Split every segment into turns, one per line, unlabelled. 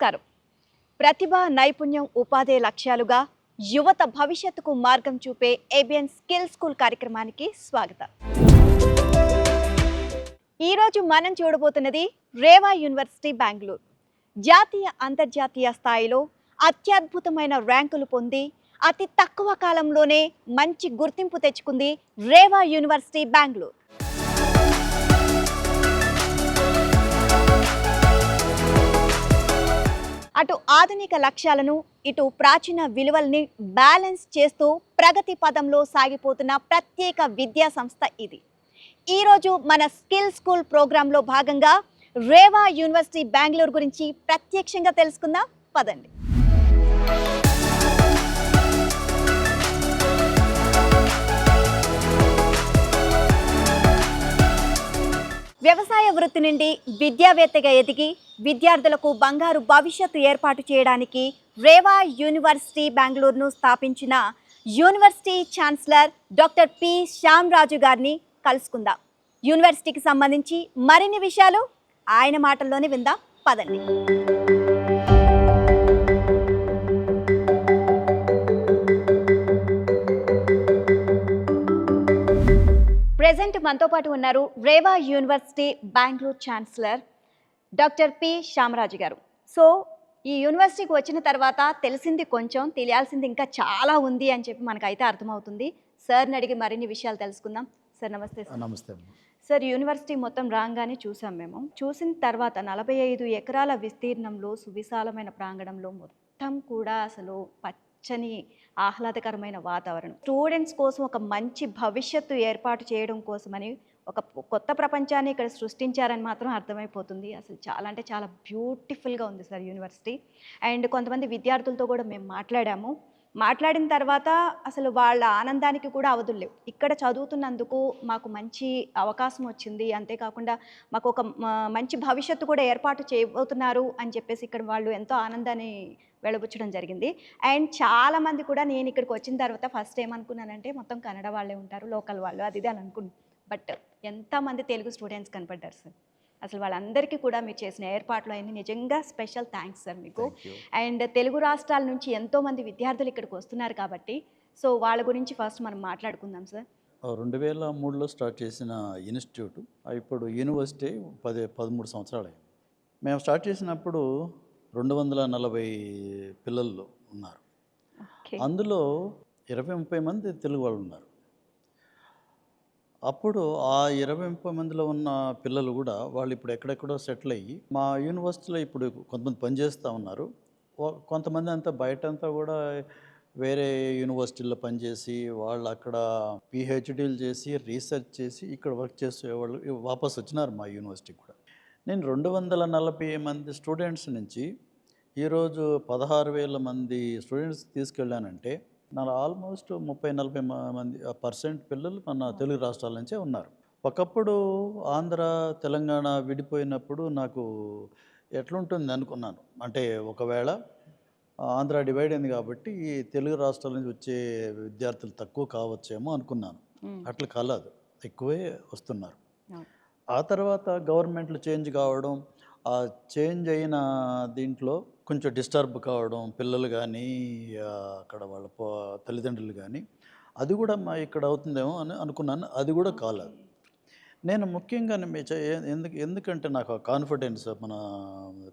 నమస్కారం. ప్రతిభ, నైపుణ్యం, ఉపాధి లక్ష్యాలుగా యువత భవిష్యత్తుకు మార్గం చూపే ఏబిఎన్ స్కిల్ స్కూల్ కార్యక్రమానికి స్వాగతం. ఈరోజు మనం చూడబోతున్నది రేవా యూనివర్సిటీ బెంగళూరు. జాతీయ, అంతర్జాతీయ స్థాయిలో అత్యద్భుతమైన ర్యాంకులు పొంది అతి తక్కువ కాలంలోనే మంచి గుర్తింపు తెచ్చుకుంది రేవా యూనివర్సిటీ బెంగళూరు. అటు ఆధునిక లక్ష్యాలను, ఇటు ప్రాచీన విలువల్ని బ్యాలెన్స్ చేస్తూ ప్రగతి పదంలో సాగిపోతున్న ప్రత్యేక విద్యా సంస్థ ఇది. ఈరోజు మన స్కిల్ స్కూల్ ప్రోగ్రాంలో భాగంగా రేవా యూనివర్సిటీ బెంగళూరు గురించి ప్రత్యక్షంగా తెలుసుకుందాం. పదండి. వ్యవసాయ వృత్తి నుండి విద్యావేత్తగా ఎదిగి విద్యార్థులకు బంగారు భవిష్యత్తు ఏర్పాటు చేయడానికి రేవా యూనివర్సిటీ బెంగళూరును స్థాపించిన university chancellor doctor P Shyamaraju గారిని కలుసుకుందాం. యూనివర్సిటీకి సంబంధించి మరిన్ని విషయాలు ఆయన మాటల్లోనే విందాం. పదండి. ప్రెజెంట్ మనతో పాటు ఉన్నారు Reva university Bengaluru chancellor doctor P Shyamaraju garu. So ఈ యూనివర్సిటీకి వచ్చిన తర్వాత తెలిసింది కొంచెం, తెలియాల్సింది ఇంకా చాలా ఉంది అని చెప్పి మనకైతే అర్థమవుతుంది. సార్ని అడిగి మరిన్ని విషయాలు తెలుసుకుందాం. సార్ నమస్తే.
నమస్తే
సార్, యూనివర్సిటీ మొత్తం రాగానే చూసాం మేము. చూసిన తర్వాత 45 ఎకరాల విస్తీర్ణంలో సువిశాలమైన ప్రాంగణంలో మొత్తం కూడా అసలు పచ్చని ఆహ్లాదకరమైన వాతావరణం, స్టూడెంట్స్ కోసం ఒక మంచి భవిష్యత్తు ఏర్పాటు చేయడం కోసమని ఒక కొత్త ప్రపంచాన్ని ఇక్కడ సృష్టించారని మాత్రం అర్థమైపోతుంది. అసలు చాలా అంటే చాలా బ్యూటిఫుల్గా ఉంది సార్ యూనివర్సిటీ. అండ్ కొంతమంది విద్యార్థులతో కూడా మేము మాట్లాడిన తర్వాత అసలు వాళ్ళ ఆనందానికి కూడా అవధులు లేవు. ఇక్కడ చదువుతున్నందుకు మాకు మంచి అవకాశం వచ్చింది, అంతేకాకుండా మాకు ఒక మంచి భవిష్యత్తు కూడా ఏర్పాటు చేయబోతున్నారు అని చెప్పేసి ఇక్కడ వాళ్ళు ఎంతో ఆనందాన్ని వెలుబుచ్చడం జరిగింది. అండ్ చాలామంది కూడా నేను ఇక్కడికి వచ్చిన తర్వాత ఫస్ట్ ఏమనుకున్నానంటే మొత్తం కన్నడ వాళ్ళే ఉంటారు, లోకల్ వాళ్ళు, అది ఇది అని అనుకున్నాను. బట్ ఎంతమంది తెలుగు స్టూడెంట్స్ కనపడ్డారు సార్. అసలు వాళ్ళందరికీ కూడా మీరు చేసిన ఏర్పాట్లు అన్నీ నిజంగా స్పెషల్ థ్యాంక్స్ సార్ మీకు. అండ్ తెలుగు రాష్ట్రాల నుంచి ఎంతోమంది విద్యార్థులు ఇక్కడికి వస్తున్నారు కాబట్టి సో వాళ్ళ గురించి ఫస్ట్ మనం మాట్లాడుకుందాం సార్.
2003లో స్టార్ట్ చేసిన ఇన్స్టిట్యూట్ ఇప్పుడు యూనివర్సిటీ 13 సంవత్సరాలు అయింది. మేము స్టార్ట్ చేసినప్పుడు 240 పిల్లలు ఉన్నారు. అందులో 20-30 మంది తెలుగు వాళ్ళు ఉన్నారు. అప్పుడు ఆ 20-30 మందిలో ఉన్న పిల్లలు కూడా వాళ్ళు ఇప్పుడు ఎక్కడెక్కడో సెటిల్ అయ్యి మా యూనివర్సిటీలో ఇప్పుడు కొంతమంది పనిచేస్తూ ఉన్నారు. కొంతమంది అంతా బయటంతా కూడా వేరే యూనివర్సిటీల్లో పనిచేసి వాళ్ళు అక్కడ పిహెచ్డీలు చేసి రీసెర్చ్ చేసి ఇక్కడ వర్క్ చేసే వాళ్ళు వాపస్ వచ్చినారు మా యూనివర్సిటీకి కూడా. నేను 240 మంది స్టూడెంట్స్ నుంచి ఈరోజు 16,000 మంది స్టూడెంట్స్ తీసుకెళ్ళానంటే నా ఆల్మోస్ట్ 30-40 మంది % పిల్లలు మన తెలుగు రాష్ట్రాల నుంచే ఉన్నారు. ఒకప్పుడు ఆంధ్ర తెలంగాణ విడిపోయినప్పుడు నాకు ఎట్లుంటుంది అనుకున్నాను. అంటే ఒకవేళ ఆంధ్ర డివైడ్ అయింది కాబట్టి ఈ తెలుగు రాష్ట్రాల నుంచి వచ్చే విద్యార్థులు తక్కువ కావచ్చేమో అనుకున్నాను. అట్లా కాలేదు, ఎక్కువే వస్తున్నారు. ఆ తర్వాత గవర్నమెంట్లు చేంజ్ కావడం, ఆ చేంజ్ అయిన దీంట్లో కొంచెం డిస్టర్బ్ కావడం, పిల్లలు కానీ అక్కడ వాళ్ళ తల్లిదండ్రులు కానీ, అది కూడా మా ఇక్కడ అవుతుందేమో అని అనుకున్నాను. అది కూడా కాలేదు. నేను ముఖ్యంగా ఎందుకంటే నాకు కాన్ఫిడెన్స్ మన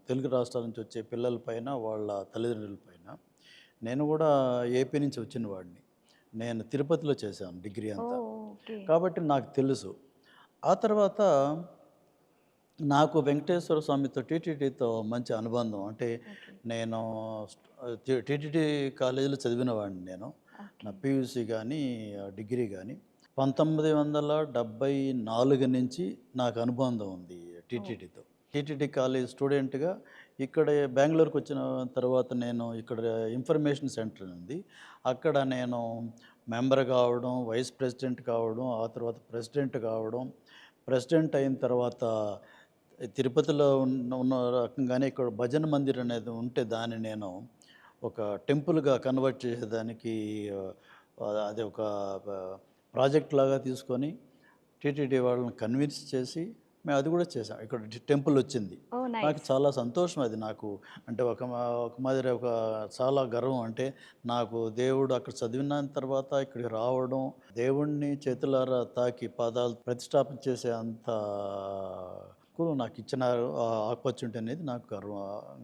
తెలుగు రాష్ట్రాల నుంచి వచ్చే పిల్లల పైన వాళ్ళ తల్లిదండ్రుల పైన. నేను కూడా ఏపీ నుంచి వచ్చిన వాడిని. నేను తిరుపతిలో చేశాను డిగ్రీ అంతా, కాబట్టి నాకు తెలుసు. ఆ తర్వాత నాకు వెంకటేశ్వర స్వామితో టీటీడీతో మంచి అనుబంధం. అంటే నేను టీటీడీ కాలేజీలో చదివిన వాడిని. నేను నా పీయూసీ కానీ డిగ్రీ కానీ 1974 నుంచి నాకు అనుబంధం ఉంది టీటీడీతో. టీటీడీ కాలేజ్ స్టూడెంట్గా ఇక్కడ బెంగళూరుకు వచ్చిన తర్వాత నేను ఇక్కడ ఇన్ఫర్మేషన్ సెంటర్ ఉంది, అక్కడ నేను మెంబర్ కావడం, వైస్ ప్రెసిడెంట్ కావడం, ఆ తర్వాత ప్రెసిడెంట్ కావడం. ప్రెసిడెంట్ అయిన తర్వాత తిరుపతిలో ఉన్న రకంగానే ఇక్కడ భజన మందిర్ అనేది ఉంటే దాన్ని నేను ఒక టెంపుల్గా కన్వర్ట్ చేసేదానికి అది ఒక ప్రాజెక్ట్ లాగా తీసుకొని టీటీడీ వాళ్ళని కన్విన్స్ చేసి మేము అది కూడా చేసాం. ఇక్కడ టెంపుల్ వచ్చింది.
ఓ
నాకు
నైస్.
చాలా సంతోషం అది నాకు. అంటే ఒక మాదిరి ఒక చాలా గర్వం. అంటే నాకు దేవుడు అక్కడ చదివిన తర్వాత ఇక్కడికి రావడం, దేవుడిని చేతులారా తాకి పాదాలు ప్రతిష్టాపన చేసే అంత నాకు ఇచ్చిన ఆపర్చునిటీ అనేది నాకు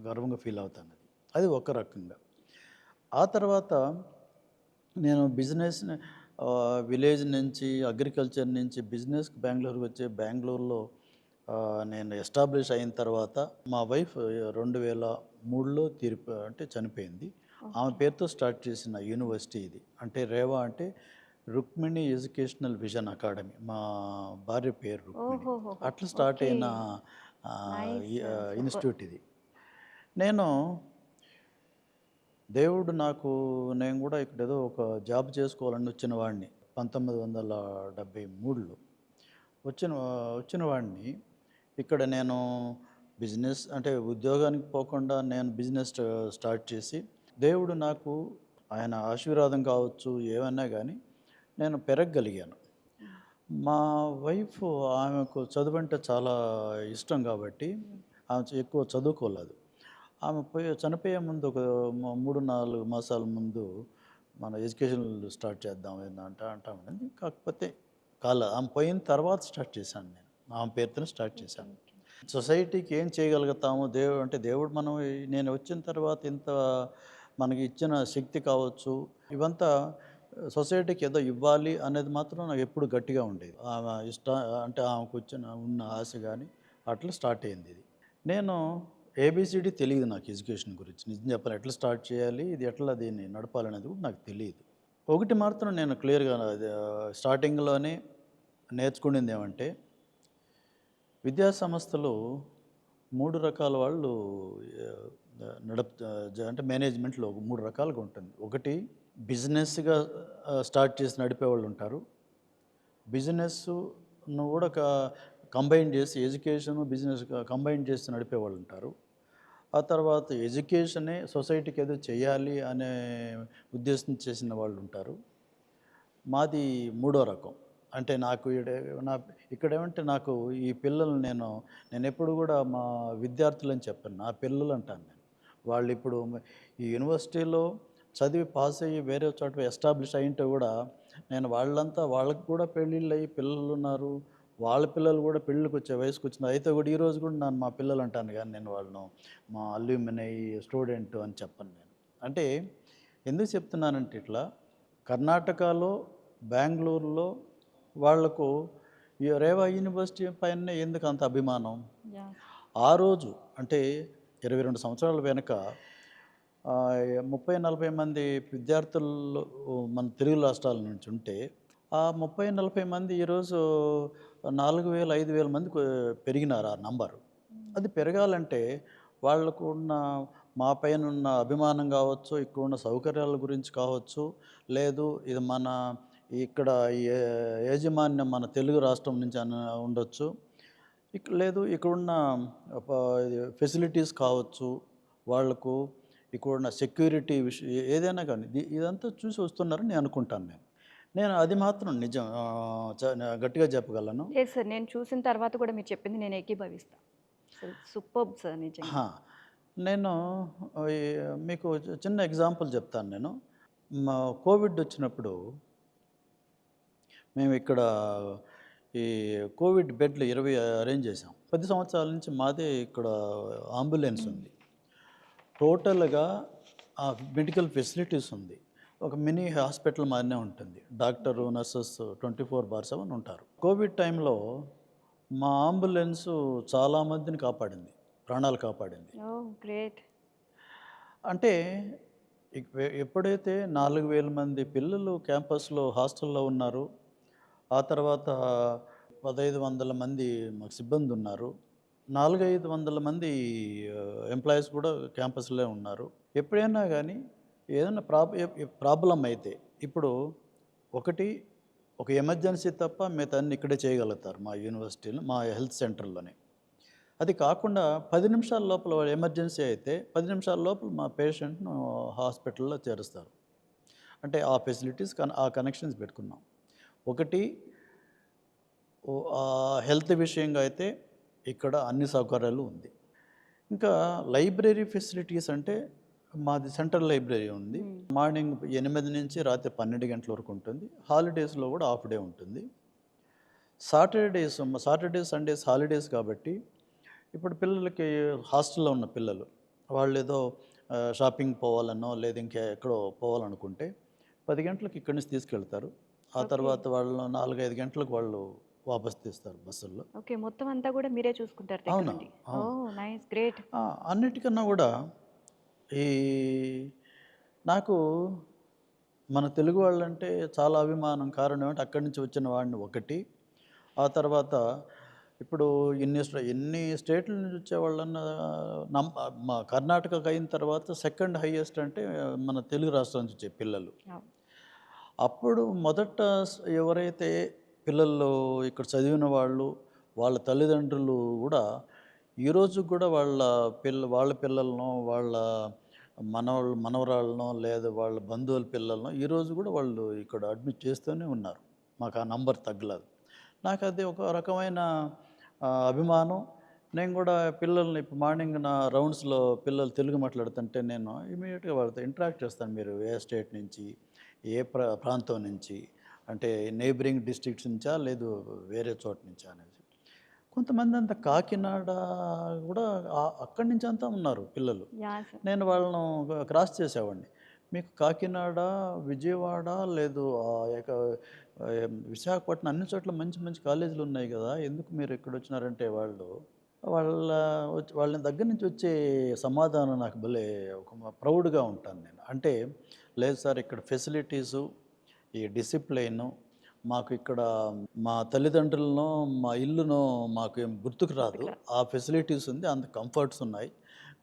గర్వంగా ఫీల్ అవుతాను. అది ఒక రకంగా. ఆ తర్వాత నేను విలేజ్ నుంచి అగ్రికల్చర్ నుంచి బిజినెస్కి బెంగళూరుకి వచ్చి బెంగళూరులో నేను ఎస్టాబ్లిష్ అయిన తర్వాత మా వైఫ్ 2003లో అంటే చనిపోయింది. ఆమె పేరుతో స్టార్ట్ చేసిన యూనివర్సిటీ ఇది. అంటే రేవా అంటే రుక్మిణి ఎడ్యుకేషనల్ విజన్ అకాడమీ. మా భార్య పేరు రుక్మిణి.
ఓహోహో.
అట్లా స్టార్ట్
ఓకే.
అయిన
నైస్. సూపర్.
ఇన్స్టిట్యూట్ ఇది. నేను దేవుడు నేను కూడా ఇక్కడ ఏదో ఒక జాబ్ చేసుకోవాలని వచ్చిన వాడిని 1973లో వచ్చిన వాడిని. ఇక్కడ నేను బిజినెస్ అంటే ఉద్యోగానికి పోకుండా నేను బిజినెస్ స్టార్ట్ చేసి దేవుడు నాకు ఆయన ఆశీర్వాదం కావచ్చు ఏమన్నా కానీ నేను పెరగగలిగాను. మా వైఫ్ ఆమెకు చదువు అంటే చాలా ఇష్టం కాబట్టి ఆమె ఎక్కువ చదువుకోలేదు. ఆమె చనిపోయే ముందు ఒక 3-4 మాసాల ముందు మన ఎడ్యుకేషన్ స్టార్ట్ చేద్దాం అంటామండి. కాకపోతే ఆమె పోయిన తర్వాత స్టార్ట్ చేశాను నేను. ఆమె పేరుతోనే స్టార్ట్ చేశాను. సొసైటీకి ఏం చేయగలుగుతాము దేవుడు నేను వచ్చిన తర్వాత ఇంత మనకి ఇచ్చిన శక్తి కావచ్చు, ఇవంతా సొసైటీకి ఏదో ఇవ్వాలి అనేది మాత్రం నాకు ఎప్పుడు గట్టిగా ఉండేది. ఆమె అంటే ఆమెకు ఉన్న ఆశ కానీ అట్లా స్టార్ట్ అయింది ఇది. నేను ఏబిసిడి తెలియదు నాకు ఎడ్యుకేషన్ గురించి. నిజం చెప్పాలి, ఎట్లా స్టార్ట్ చేయాలి, ఇది ఎట్లా దీన్ని నడపాలనేది కూడా నాకు తెలియదు. ఒకటి మాత్రం నేను క్లియర్గా స్టార్టింగ్లోనే నేర్చుకునేది ఏమంటే, విద్యా సంస్థలు 3 రకాల వాళ్ళు అంటే మేనేజ్మెంట్లో 3 రకాలుగా ఉంటుంది. ఒకటి బిజినెస్గా స్టార్ట్ చేసి నడిపే వాళ్ళు ఉంటారు. బిజినెస్ను కూడా కంబైన్ చేసి ఎడ్యుకేషన్ బిజినెస్ కంబైన్ చేసి నడిపే వాళ్ళు ఉంటారు. ఆ తర్వాత ఎడ్యుకేషనే సొసైటీకి ఏదో చేయాలి అనే ఉద్దేశం చేసిన వాళ్ళు ఉంటారు. మాది మూడో రకం. అంటే నాకు ఇక్కడేమంటే నాకు ఈ పిల్లలు నేను ఎప్పుడు కూడా మా విద్యార్థులని చెప్పను, నా పిల్లలు అంటాను నేను. వాళ్ళు ఇప్పుడు ఈ యూనివర్సిటీలో చదివి పాస్ అయ్యి వేరే చోట ఎస్టాబ్లిష్ అయ్యింటే కూడా నేను వాళ్ళకి కూడా పెళ్ళిళ్ళు అయ్యి పిల్లలు ఉన్నారు. వాళ్ళ పిల్లలు కూడా పెళ్ళికి వచ్చే వయసుకు వచ్చింది. అయితే కూడా ఈరోజు కూడా నేను మా పిల్లలు అంటాను, కానీ నేను వాళ్ళను మా అల్యూమినై స్టూడెంట్ అని చెప్పను నేను. అంటే ఎందుకు చెప్తున్నానంటే, ఇట్లా కర్ణాటకలో బెంగళూరులో వాళ్లకు ఈ రేవా యూనివర్సిటీ పైన ఎందుకు అంత అభిమానం? ఆ రోజు అంటే 22 సంవత్సరాల వెనుక 30-40 మంది విద్యార్థులు మన తెలుగు రాష్ట్రాల నుంచి ఉంటే, ఆ 30-40 మంది ఈరోజు 4,000-5,000 మంది పెరిగినారు ఆ నంబరు. అది పెరగాలంటే వాళ్ళకు ఉన్న మా పైన ఉన్న అభిమానం కావచ్చు, ఇక్కడ ఉన్న సౌకర్యాల గురించి కావచ్చు, లేదు ఇది ఇక్కడ యాజమాన్యం మన తెలుగు రాష్ట్రం నుంచి ఉండొచ్చు, లేదు ఇక్కడున్న ఫెసిలిటీస్ కావచ్చు, వాళ్లకు ఇక్కడున్న సెక్యూరిటీ విషయం ఏదైనా కానీ ఇదంతా చూసి వస్తున్నారని నేను అనుకుంటాను. నేను అది మాత్రం నిజం గట్టిగా చెప్పగలను.
లేదు సార్, నేను చూసిన తర్వాత కూడా మీరు చెప్పింది నేను ఏకీభవిస్తాను. సూపర్బ్ సార్ నిజంగా.
నేను మీకు చిన్న ఎగ్జాంపుల్ చెప్తాను. నేను కోవిడ్ వచ్చినప్పుడు మేము ఇక్కడ ఈ కోవిడ్ బెడ్లు 20 అరేంజ్ చేసాం. 10 సంవత్సరాల నుంచి మాదే ఇక్కడ అంబులెన్స్ ఉంది. టోటల్గా మెడికల్ ఫెసిలిటీస్ ఉంది. ఒక మినీ హాస్పిటల్ మాదిరినే ఉంటుంది. డాక్టరు నర్సెస్ 24/7 ఉంటారు. కోవిడ్ టైంలో మా అంబులెన్సు చాలామందిని కాపాడింది, ప్రాణాలు కాపాడింది.
గ్రేట్. అంటే
ఎప్పుడైతే 4,000 మంది పిల్లలు క్యాంపస్లో హాస్టల్లో ఉన్నారు, ఆ తర్వాత 1,500 మంది మాకు సిబ్బంది ఉన్నారు, 400-500 మంది ఎంప్లాయీస్ కూడా క్యాంపస్లో ఉన్నారు. ఎప్పుడైనా కానీ ఏదైనా ప్రాబ్లం అయితే, ఇప్పుడు ఒక ఎమర్జెన్సీ తప్ప మిగతా అన్ని ఇక్కడే చేయగలుగుతారు మా యూనివర్సిటీలో, మా హెల్త్ సెంటర్లోనే. అది కాకుండా 10 నిమిషాల లోపల ఎమర్జెన్సీ అయితే 10 నిమిషాల లోపల మా పేషెంట్ను హాస్పిటల్లో చేరుస్తారు. అంటే ఆ ఫెసిలిటీస్ ఆ కనెక్షన్స్ పెట్టుకున్నాం. ఒకటి హెల్త్ విషయంగా అయితే ఇక్కడ అన్ని సౌకర్యాలు ఉంది. ఇంకా లైబ్రరీ ఫెసిలిటీస్ అంటే మాది సెంట్రల్ లైబ్రరీ ఉంది. మార్నింగ్ 8 నుంచి రాత్రి 12 గంటల వరకు ఉంటుంది. హాలిడేస్లో కూడా హాఫ్ డే ఉంటుంది. సాటర్డే సండేస్ హాలిడేస్ కాబట్టి ఇప్పుడు పిల్లలకి హాస్టల్లో ఉన్న పిల్లలు వాళ్ళేదో షాపింగ్ పోవాలనో లేదా ఇంకా ఎక్కడో పోవాలనుకుంటే 10 గంటలకు ఇక్కడి నుంచి తీసుకెళ్తారు. ఆ తర్వాత వాళ్ళు 4-5 గంటలకు వాళ్ళు వాపస్ తీస్తారు బస్సుల్లో.
ఓకే. మొత్తం అంతా కూడా మీరే చూసుకుంటారు దగ్గర
అవునా?
నుండి.
అవును.
ఓహ్! నైస్. గ్రేట్.
అన్నిటికన్నా కూడా ఈ నాకు మన తెలుగు వాళ్ళంటే చాలా అభిమానం. కారణం ఏంటంటే అక్కడి నుంచి వచ్చిన వాడిని ఒకటి. ఆ తర్వాత ఇప్పుడు ఎన్ని స్టేట్ల నుంచి వచ్చేవాళ్ళన్నా నమ్ మా కర్ణాటకకు అయిన తర్వాత సెకండ్ హైయెస్ట్ అంటే మన తెలుగు రాష్ట్రం నుంచి వచ్చే పిల్లలు.
అవును.
అప్పుడు మొదట ఎవరైతే పిల్లలు ఇక్కడ చదివిన వాళ్ళు, వాళ్ళ తల్లిదండ్రులు కూడా ఈరోజు కూడా వాళ్ళ పిల్లలనో, వాళ్ళ మనవరాళ్ళనో లేదా వాళ్ళ బంధువుల పిల్లలనో ఈరోజు కూడా వాళ్ళు ఇక్కడ అడ్మిట్ చేస్తూనే ఉన్నారు. మాకు ఆ నంబర్ తగ్గలేదు. నాకు అది ఒక రకమైన అభిమానం. నేను కూడా పిల్లల్ని ఇప్పుడు మార్నింగ్ నా రౌండ్స్‌లో పిల్లలు తెలుగు మాట్లాడుతుంటే నేను ఇమ్మీడియేట్‌గా వాళ్ళతో ఇంటరాక్ట్ చేస్తాను. మీరు ఏ స్టేట్ నుంచి, ఏ ప్రాంతం నుంచి, అంటే నైబరింగ్ డిస్ట్రిక్ట్స్ నుంచా లేదు వేరే చోట నుంచా అనేసి. కొంతమంది అంతా కాకినాడ కూడా అక్కడి నుంచి అంతా ఉన్నారు పిల్లలు.
యాహ్! సార్.
నేను వాళ్ళను క్రాస్ చేసేవాడిని. మీకు కాకినాడ, విజయవాడ లేదు విశాఖపట్నం అన్ని చోట్ల మంచి మంచి కాలేజీలు ఉన్నాయి కదా! ఎందుకు మీరు ఇక్కడొచ్చినారంటే వాళ్ళ వాళ్ళ దగ్గర నుంచి వచ్చే సమాధానం నాకు భలే ఒక ప్రౌడ్‌గా ఉంటాను నేను. అంటే లేదు సార్ ఇక్కడ ఫెసిలిటీసు, ఈ డిసిప్లైను మాకు ఇక్కడ మా తల్లిదండ్రులనో, మా ఇల్లునో మాకు ఏం గుర్తుకు రాదు. ఆ ఫెసిలిటీస్ ఉంది. అంత కంఫర్ట్స్ ఉన్నాయి.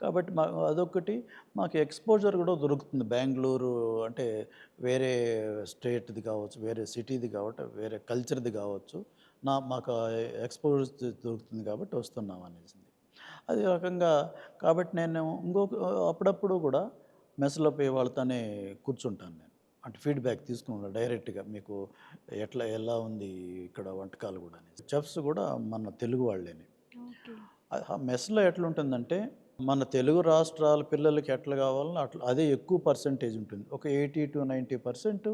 కాబట్టి అదొకటి మాకు ఎక్స్‌పోజర్ కూడా దొరుకుతుంది. బెంగుళూరు అంటే వేరే స్టేట్‌ది కావచ్చు, వేరే సిటీది కావచ్చు, వేరే కల్చర్‌ది కావచ్చు. మాకు ఎక్స్‌పోజర్ దొరుకుతుంది కాబట్టి వస్తున్నాం అనేసింది. అది రకంగా కాబట్టి నేను అప్పుడప్పుడు కూడా మెస్‌లో పోయి వాళ్ళతోనే కూర్చుంటాను నేను. అంటే ఫీడ్‌బ్యాక్ తీసుకున్నాను డైరెక్ట్‌గా మీకు ఎలా ఉంది ఇక్కడ వంటకాలు కూడా అనేసి. చెఫ్స్ కూడా మన తెలుగు వాళ్ళేనే.
ఓకే.
మెస్‌లో ఎట్లుంటుందంటే మన తెలుగు రాష్ట్రాల పిల్లలకి ఎట్లా కావాలనో అట్లా అదే ఎక్కువ పర్సెంటేజ్ ఉంటుంది. ఒక 80-90%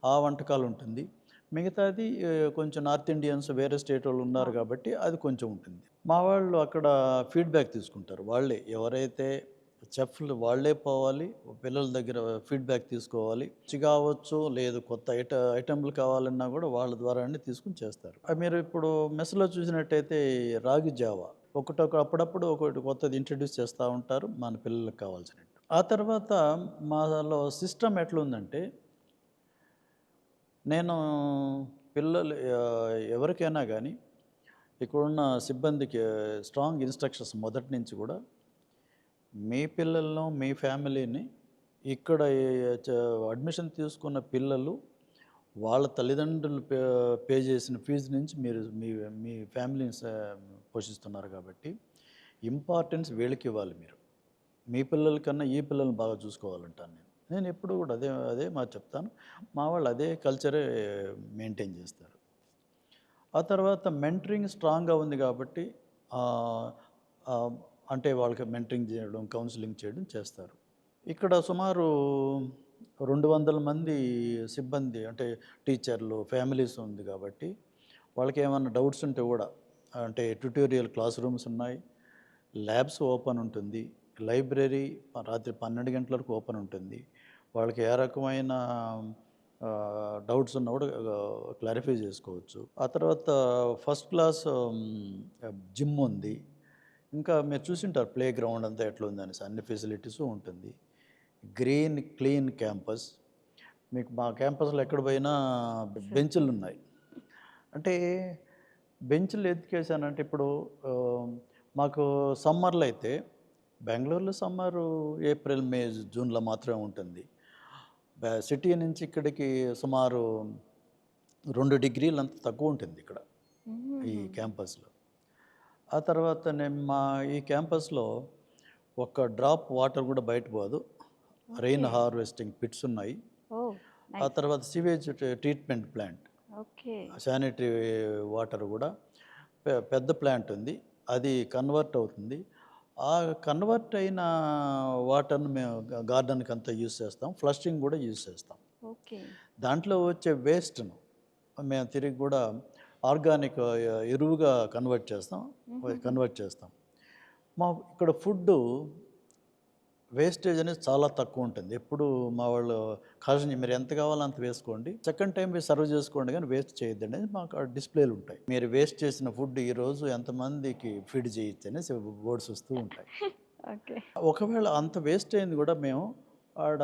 ఆ వంటకాలు ఉంటుంది. మిగతాది కొంచెం నార్త్ ఇండియన్స్ వేరే స్టేట్ వాళ్ళు ఉన్నారు కాబట్టి అది కొంచెం ఉంటుంది. మా వాళ్ళు అక్కడ ఫీడ్‌బ్యాక్ తీసుకుంటారు. వాళ్ళే ఎవరైతే చెఫ్‌లు వాళ్ళే పోవాలి. పిల్లల దగ్గర ఫీడ్‌బ్యాక్ తీసుకోవాలి. రుచి కావచ్చు, లేదు కొత్త ఐటెంలు కావాలన్నా కూడా వాళ్ళ ద్వారానే తీసుకొని చేస్తారు. మీరు ఇప్పుడు మెస్‌లో చూసినట్టయితే రాగి జావా అప్పుడప్పుడు ఒకటి కొత్తది ఇంట్రడ్యూస్ చేస్తూ ఉంటారు మన పిల్లలకు కావాల్సినట్టు. ఆ తర్వాత మాలో సిస్టమ్ ఎట్లుందంటే నేను పిల్లలు ఎవరికైనా కానీ ఇక్కడున్న సిబ్బందికి స్ట్రాంగ్ ఇన్స్ట్రక్షన్స్ మొదటి నుంచి కూడా మీ పిల్లలను మీ ఫ్యామిలీని ఇక్కడ అడ్మిషన్ తీసుకున్న పిల్లలు వాళ్ళ తల్లిదండ్రులు పే చేసిన ఫీజు నుంచి మీరు మీ మీ ఫ్యామిలీని పోషిస్తున్నారు కాబట్టి ఇంపార్టెన్స్ వీళ్ళకి ఇవ్వాలి. మీరు మీ పిల్లల కన్నా ఈ పిల్లల్ని బాగా చూసుకోవాలంటాను నేను ఎప్పుడు కూడా అదే చెప్తాను. మా వాళ్ళు అదే కల్చరే మెయింటైన్ చేస్తారు. ఆ తర్వాత మెంటరింగ్ స్ట్రాంగ్గా ఉంది కాబట్టి అంటే వాళ్ళకి మెంటరింగ్ చేయడం, కౌన్సిలింగ్ చేయడం చేస్తారు. ఇక్కడ సుమారు 200 మంది సిబ్బంది అంటే టీచర్లు, ఫ్యామిలీస్ ఉంది కాబట్టి వాళ్ళకి ఏమైనా డౌట్స్ ఉంటే కూడా అంటే ట్యుటోరియల్ క్లాస్ రూమ్స్ ఉన్నాయి, ల్యాబ్స్ ఓపెన్ ఉంటుంది, లైబ్రరీ రాత్రి 12 గంటల వరకు ఓపెన్ ఉంటుంది. వాళ్ళకి ఏ రకమైన డౌట్స్ ఉన్నా కూడా క్లారిఫై చేసుకోవచ్చు. ఆ తర్వాత ఫస్ట్ క్లాస్ జిమ్ ఉంది. ఇంకా మీరు చూసింటారు ప్లే గ్రౌండ్ అంతా ఎట్లా ఉందనేసి అన్ని ఫెసిలిటీస్ ఉంటుంది. Green clean campus. మీకు మా క్యాంపస్లో ఎక్కడ పోయినా బెంచులు ఉన్నాయి. అంటే బెంచులు ఎందుకేసానంటే ఇప్పుడు మాకు సమ్మర్లో అయితే బెంగళూరులో సమ్మరు ఏప్రిల్, మే, జూన్లో మాత్రమే ఉంటుంది. సిటీ నుంచి ఇక్కడికి సుమారు 2 డిగ్రీలు అంత తక్కువ ఉంటుంది ఇక్కడ ఈ క్యాంపస్లో. ఆ తర్వాత ఈ క్యాంపస్లో ఒక డ్రాప్ వాటర్ కూడా బయట పోదు. రెయిన్ హార్వెస్టింగ్ పిట్స్ ఉన్నాయి. ఆ తర్వాత sewage treatment plant,
okay,
sanitary water కూడా పెద్ద ప్లాంట్ ఉంది. అది కన్వర్ట్ అవుతుంది. ఆ కన్వర్ట్ అయిన వాటర్‌ని మేము గార్డెన్‌కి అంతా యూజ్ చేస్తాం. ఫ్లషింగ్ కూడా యూజ్ చేస్తాం.
ఓకే.
దాంట్లో వచ్చే వేస్ట్‌ను మేము తిరిగి కూడా ఆర్గానిక్ ఎరువుగా
హుహుహు.
కన్వర్ట్ చేస్తాం. మా ఇక్కడ ఫుడ్డు వేస్టేజ్ అనేది చాలా తక్కువ ఉంటుంది. ఎప్పుడు మా వాళ్ళు కాషన్ మీరు ఎంత కావాలో అంత వేసుకోండి. సెకండ్ టైం మీరు సర్వ్ చేసుకోండి గానీ వేస్ట్ చేయొద్దండి అని మాకు డిస్‌ప్లేలు ఉంటాయి. మీరు వేస్ట్ చేసిన ఫుడ్ ఈరోజు ఎంతమందికి ఫీడ్ చేయొచ్చు అనేసి బోర్డ్స్ వస్తూ ఉంటాయి.
ఓకే.
ఒకవేళ అంత వేస్ట్ అయింది కూడా మేము ఆడ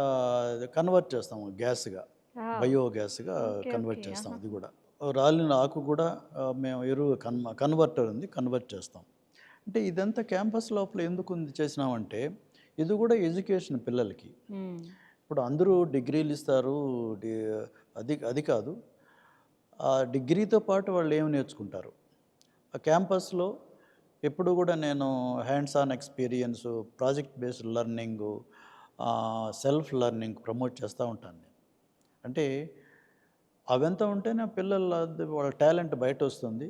కన్వర్ట్ చేస్తాము గ్యాస్‌గా.
వావ్!
బయోగ్యాస్‌గా
ఓకే.
Convert
okay.
చేస్తాం అది
ఆహాహా!
కూడా. రాలిన ఆకు కూడా మేము ఎరువు కన్వర్టర్ ఉంది. కన్వర్ట్ చేస్తాం. అంటే ఇదంతా క్యాంపస్ లోపల ఎందుకు చేసినామంటే ఇది కూడా ఎడ్యుకేషన్ పిల్లలకి.
హ్మ్.
ఇప్పుడు అందరూ డిగ్రీలు ఇస్తారు. డి అది అది కాదు. ఆ డిగ్రీతో పాటు వాళ్ళు ఏమి నేర్చుకుంటారు? ఆ క్యాంపస్‌లో ఎప్పుడు కూడా నేను hands on experience, project based learning, self learning promote చేస్తూ ఉంటాను నేను. అంటే అవంతా ఉంటేనే వాళ్ళ టాలెంట్ బయటొస్తుంది.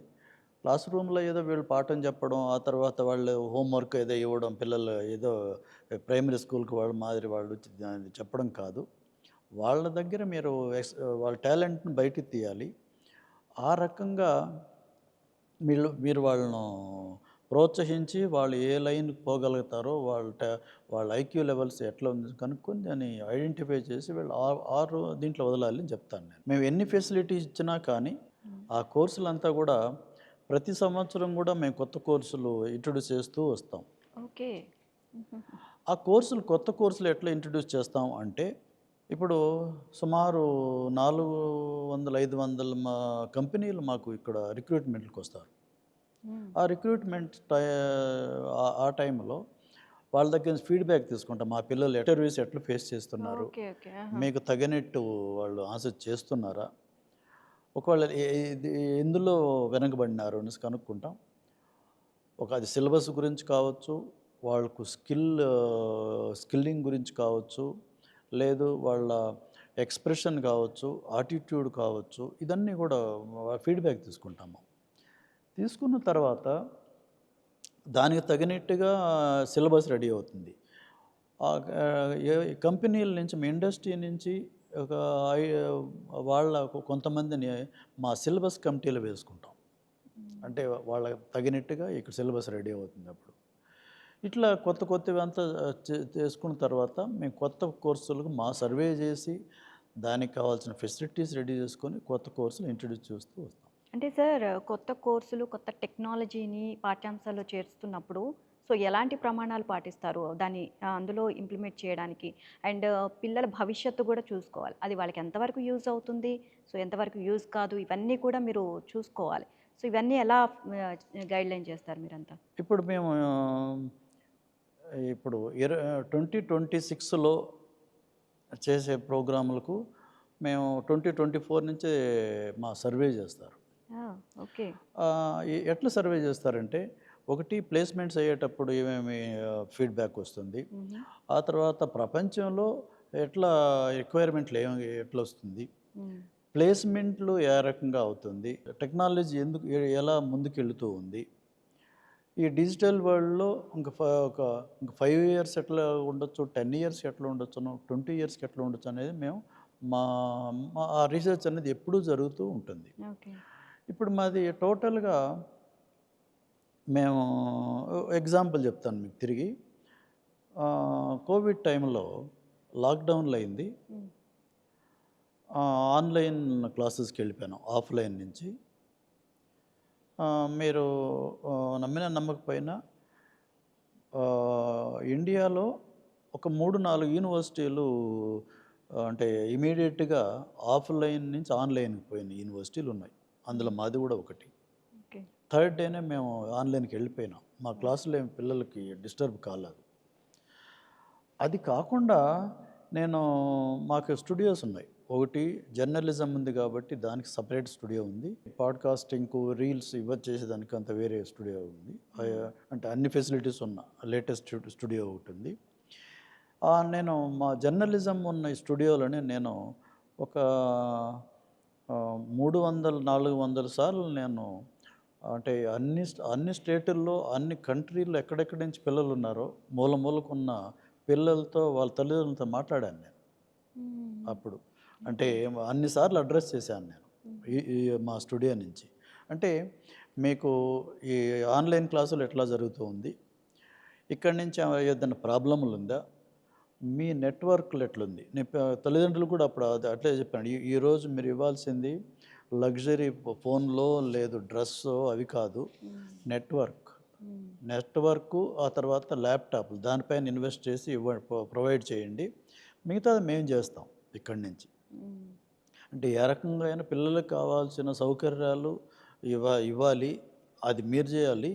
క్లాస్ రూమ్‌లో ఏదో వీళ్ళు పాఠం చెప్పడం, ఆ తర్వాత వాళ్ళు హోంవర్క్ ఏదో ఇవ్వడం, పిల్లలు ఏదో ప్రైమరీ స్కూల్‌కి వాళ్ళ మాదిరి వాళ్ళు చెప్పడం కాదు. వాళ్ళ దగ్గర మీరు వాళ్ళ టాలెంట్‌ని బయటికి తీయాలి. ఆ రకంగా మీరు వాళ్ళను ప్రోత్సహించి వాళ్ళు ఏ లైన్‌కి పోగలుగుతారో వాళ్ళ ఐక్యూ లెవెల్స్ ఎట్లా ఉంది కనుక్కొని దాన్ని ఐడెంటిఫై చేసి వీళ్ళు దీంట్లో వదలాలి అని చెప్తాను నేను. మేము ఎన్ని ఫెసిలిటీస్ ఇచ్చినా కానీ
హ్మ్.
ఆ కోర్సులంతా కూడా ప్రతి సంవత్సరం కూడా మేము కొత్త కోర్సులు ఇంట్రొడ్యూస్ చేస్తూ వస్తాం.
ఓకే. హుహుహు.
కొత్త కోర్సులు ఎట్లా ఇంట్రొడ్యూస్ చేస్తాం అంటే ఇప్పుడు సుమారు 400, 500 కంపెనీలు మాకు ఇక్కడ రిక్రూట్మెంట్‌లకొస్తారు.
హ్మ్.
ఆ రిక్రూట్మెంట్ ఆ టైంలో వాళ్ళ దగ్గర నుంచి ఫీడ్‌బ్యాక్ తీసుకుంటాం. మా పిల్లలు ఇంటర్వ్యూస్ ఎట్లా ఫేస్ చేస్తున్నారు?
ఓకే. ఓకే. ఆహా!
మీకు తగినట్టు వాళ్ళు ఆన్సర్ చేస్తున్నారా? ఒకవేళ ఇది ఎందులో వెనకబడినారు అనేసి కనుక్కుంటాం. అది సిలబస్ గురించి కావచ్చు, వాళ్ళకు స్కిల్లింగ్ గురించి కావచ్చు, లేదు వాళ్ళ ఎక్స్‌ప్రెషన్ కావచ్చు, ఆటిట్యూడ్ కావచ్చు, ఇదన్నీ కూడా ఫీడ్‌బ్యాక్ తీసుకుంటాము. తీసుకున్న తర్వాత దానికి తగినట్టుగా సిలబస్ రెడీ అవుతుంది. ఏ కంపెనీల నుంచి మీ ఇండస్ట్రీ నుంచి ఒక ఐ వాళ్ళ కొంతమందిని మా సిలబస్ కమిటీలో వేసుకుంటాం.
హ్మ్.
అంటే వాళ్ళకి తగినట్టుగా ఇక్కడ సిలబస్ రెడీ అవుతుంది అప్పుడు. ఇట్లా కొత్తవంతా చేసుకున్న తర్వాత మేము కొత్త కోర్సులకు సర్వే చేసి దానికి కావాల్సిన ఫెసిలిటీస్ రెడీ చేసుకొని కొత్త కోర్సులు ఇంట్రొడ్యూస్ చేస్తూ వస్తాం.
అంటే సార్ కొత్త కోర్సులు, కొత్త టెక్నాలజీని పాఠ్యాంశాల్లో చేరుస్తున్నప్పుడు సో, ఎలాంటి ప్రమాణాలు పాటిస్తారు? దాన్ని అందులో ఇంప్లిమెంట్ చేయడానికి? అండ్ పిల్లల భవిష్యత్తు గూడా చూసుకోవాలి. అది వాళ్ళకి ఎంతవరకు యూజ్ అవుతుంది? సో, ఎంతవరకు యూజ్ కాదు? ఇవన్నీ కూడా మీరు చూసుకోవాలి. సో, ఇవన్నీ ఎలా గైడ్‌లైన్ చేస్తారు మీరంతా?
ఇప్పుడు మేము ఇప్పుడు 2026లో చేసే ప్రోగ్రాములకు మేము 2024 నుంచే సర్వే చేస్తారు.
ఆ! ఓకే.
ఎట్లా సర్వే చేస్తారంటే, ఒకటి ప్లేస్‌మెంట్స్ అయ్యేటప్పుడు ఏమేమి ఫీడ్‌బ్యాక్ వస్తుంది.
హుహు.
ఆ తర్వాత ప్రపంచంలో ఎట్లా రిక్వైర్మెంట్లు ఎట్లొస్తుంది.
హ్మ్.
ప్లేస్‌మెంట్లు ఏ రకంగా అవుతుంది. టెక్నాలజీ ఎలా ముందుకెళ్తూ ఉంది. ఈ డిజిటల్ వరల్డ్‌లో ఇంక 5 ఇయర్స్ ఎట్లా ఉండొచ్చు, 10 ఇయర్స్ ఎట్లా ఉండొచ్చును, 20 ఇయర్స్‌కి ఎట్లా ఉండొచ్చు అనేది మేము మా మా ఆ రీసెర్చ్ అనేది ఎప్పుడూ జరుగుతూ ఉంటుంది.
ఓకే.
ఇప్పుడు మాది టోటల్‌గా మేము ఎగ్జాంపుల్ చెప్తాను మీకు తిరిగి. కోవిడ్ టైంలో లాక్‌డౌన్‌లో అయింది.
హ్మ్.
ఆన్‌లైన్ క్లాసెస్‌కెళ్ళిపోయాను ఆఫ్‌లైన్ నుంచి. మీరు నమ్మినా నమ్మకపోయినా ఇండియాలో ఒక 3, 4 యూనివర్సిటీలు అంటే ఇమ్మీడియేట్‌గా ఆఫ్‌లైన్ నుంచి ఆన్‌లైన్‌కి పోయిన యూనివర్సిటీలున్నాయి. అందులో
హ్మ్.
మాది కూడా ఒకటి.
ఓకే.
థర్డ్ డేనే మేము ఆన్‌లైన్‌కి వెళ్ళిపోయినాం. మా
హ్మ్.
క్లాసులో ఏమి పిల్లలకి డిస్టర్బ్ కాలేదు. అది కాకుండా నేను మాకు స్టూడియోస్ ఉన్నాయి. ఒకటి జర్నలిజం ఉంది కాబట్టి దానికి సెపరేట్ స్టూడియో ఉంది. పాడ్‌కాస్టింగ్‌కు, రీల్స్ చేసేదానికి అంత వేరే స్టూడియో ఉంది.
హ్మ్.
అంటే అన్ని ఫెసిలిటీస్ ఉన్న లేటెస్ట్ స్టూడియో ఒకటుంది. నేను మా జర్నలిజం ఉన్న ఈ స్టూడియోలోనే నేను ఒక 300, 400 సార్లు నేను అంటే అన్ని స్టేటుల్లో, అన్ని కంట్రీల్లో ఎక్కడెక్కడి నుంచి పిల్లలు ఉన్నారో మూల మూలకున్న పిల్లలతో వాళ్ళ తల్లిదండ్రులతో మాట్లాడాను నేను అప్పుడు. అంటే అన్ని సార్లు అడ్రస్ చేశాను నేను ఈ మా స్టూడియో నుంచి. అంటే మీకు ఈ ఆన్‌లైన్ క్లాసులు ఎట్లా జరుగుతూ ఉంది? ఇక్కడి నుంచి ఏదైనా ప్రాబ్లమ్‌లు ఉందా? మీ నెట్‌వర్క్‌లు ఎట్లుంది? తల్లిదండ్రులు కూడా అప్పుడు అట్లే చెప్పాను. ఈరోజు మీరు ఇవ్వాల్సింది లగ్జరీ ఫోన్‌లో లేదు డ్రెస్సో అవి కాదు. నెట్వర్క్. నెట్వర్కు ఆ తర్వాత ల్యాప్‌టాప్‌లు దానిపైన ఇన్వెస్ట్ చేసి ప్రొవైడ్ చేయండి. మిగతాది మేము చేస్తాం ఇక్కడి నుంచి. అంటే ఏ రకంగా అయినా పిల్లలకు కావాల్సిన సౌకర్యాలు ఇవ్వాలి. అది మీరు చేయాలి.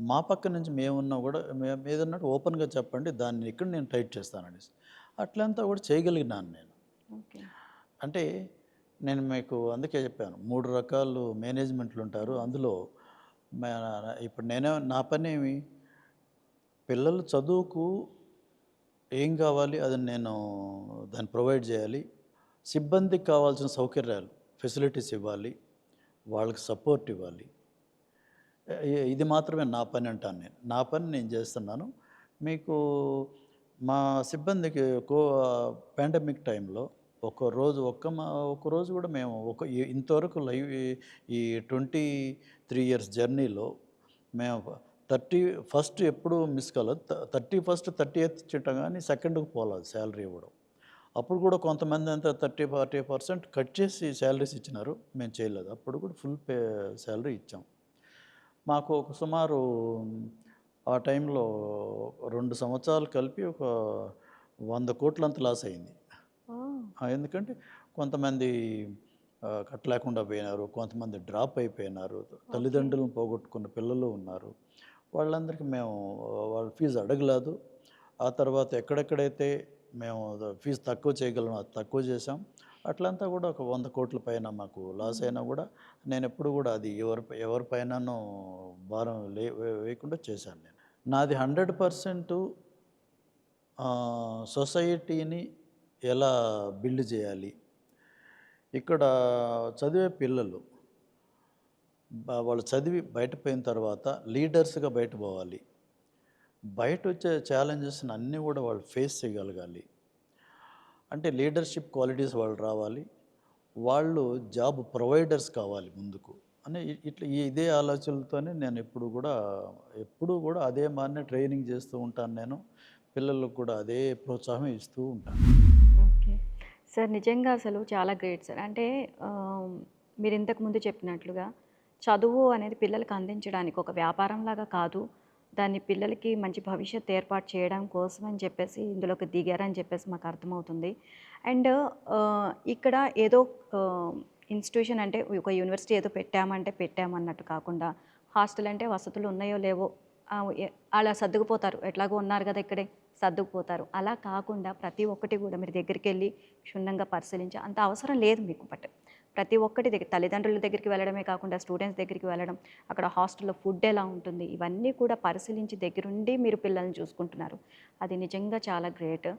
మా పక్క నుంచి మేమున్నా కూడా మీరన్నట్టు ఓపెన్‌గా చెప్పండి. దాన్ని ఇక్కడ నేను టైట్ చేస్తాననేసి. అట్లంతా కూడా చేయగలిగినాను నేను.
ఓకే.
అంటే నేను మీకు అందుకే చెప్పాను. 3 రకాలు మేనేజ్‌మెంట్‌లు ఉంటారు. అందులో మే ఇప్పుడు నా పనేమి పిల్లల చదువుకు ఏం కావాలి అది నేను దాన్ని ప్రొవైడ్ చేయాలి. సిబ్బందికి కావాల్సిన సౌకర్యాలు, ఫెసిలిటీస్ ఇవ్వాలి. వాళ్ళకి సపోర్ట్ ఇవ్వాలి. ఇది మాత్రమే నా పని అంటాను నేను. నా పని నేను చేస్తున్నాను. మీకు మా సిబ్బందికి పాండమిక్ టైంలో ఒక్కరోజు కూడా మేము ఇంతవరకు ఈ 23 ఇయర్స్ జర్నీలో మేము 31 ఎప్పుడూ మిస్ కాలేదు. 31, 30th ఇచ్చటం కానీ సెకండ్‌కి పోలేదు శాలరీ ఇవ్వడం. అప్పుడు కూడా కొంతమంది అంతా 30-40% కట్ చేసి శాలరీస్ ఇచ్చినారు. మేము చేయలేదు. అప్పుడు కూడా ఫుల్ శాలరీ ఇచ్చాం. మాకు ఒక సుమారు ఆ టైంలో 2 సంవత్సరాలు కలిపి ఒక 100,00,00,000 లాస్ అయింది.
ఓహ్!
ఎందుకంటే కొంతమంది కట్టలేకుండా పోయినారు. కొంతమంది డ్రాప్ అయిపోయినారు.
ఓకే.
తల్లిదండ్రులను పోగొట్టుకున్న పిల్లలు ఉన్నారు. వాళ్ళందరికీ మేము వాళ్ళ ఫీజు అడగలేదు. ఆ తర్వాత ఎక్కడెక్కడైతే మేము ఫీజు తక్కువ చేయగలమో అది తక్కువ చేశాం. అట్లంతా కూడా ఒక 100,00,00,000 పైన మాకు లాస్ అయినా కూడా నేనెప్పుడు కూడా అది ఎవరి పైనను భారం వేయకుండా చేశాను నేను. నాది 100% సొసైటీని ఎలా బిల్డ్ చేయాలి? ఇక్కడ చదివే పిల్లలు వాళ్ళు చదివి బయటపోయిన తర్వాత లీడర్స్‌గా బయట పోవాలి. బయటొచ్చే ఛాలెంజెస్‌ని అన్నీ కూడా వాళ్ళు ఫేస్ చేయగలగాలి. అంటే లీడర్‌షిప్ క్వాలిటీస్ వాళ్ళు రావాలి. వాళ్ళు జాబ్ ప్రొవైడర్స్ కావాలి ముందుకు. అని ఇట్లా ఇదే ఆలోచనలతోనే నేను ఎప్పుడూ కూడా అదే మాదిరినే ట్రైనింగ్ చేస్తూ ఉంటాను నేను. పిల్లలకు కూడా అదే ప్రోత్సాహం ఇస్తూ ఉంటాను.
ఓకే. సార్ నిజంగా అసలు చాలా గ్రేట్ సార్. అంటే మీరు ఇంతకుముందు చెప్పినట్లుగా చదువు అనేది పిల్లలకి అందించడానికి ఒక వ్యాపారంలాగా కాదు. దాన్ని పిల్లలకి మంచి భవిష్యత్తు ఏర్పాటు చేయడం కోసం అని చెప్పేసి ఇందులోకి దిగారని చెప్పేసి మాకు అర్థమవుతుంది. అండ్ ఇక్కడ ఏదో ఇన్‌స్టిట్యూషన్ అంటే ఒక యూనివర్సిటీ ఏదో పెట్టామంటే పెట్టామన్నట్టు కాకుండా హాస్టల్ అంటే వసతులు ఉన్నాయో లేవో అలా సర్దుకుపోతారు. ఎట్లాగో ఉన్నారు కదా ఇక్కడే సర్దుకుపోతారు. అలా కాకుండా ప్రతి ఒక్కటి కూడా మీరు దగ్గరికెళ్ళి క్షుణ్ణంగా పరిశీలించి అంత అవసరం లేదు మీకు. ప్రతి ఒక్కటి తల్లిదండ్రుల దగ్గరికి వెళ్ళడమే కాకుండా స్టూడెంట్స్ దగ్గరికి వెళ్ళడం, అక్కడ హాస్టల్‌లో ఫుడ్ ఎలా ఉంటుంది, ఇవన్నీ కూడా పరిశీలించి దగ్గరుండి మీరు పిల్లల్ని చూసుకుంటున్నారు. అది నిజంగా చాలా గ్రేట్.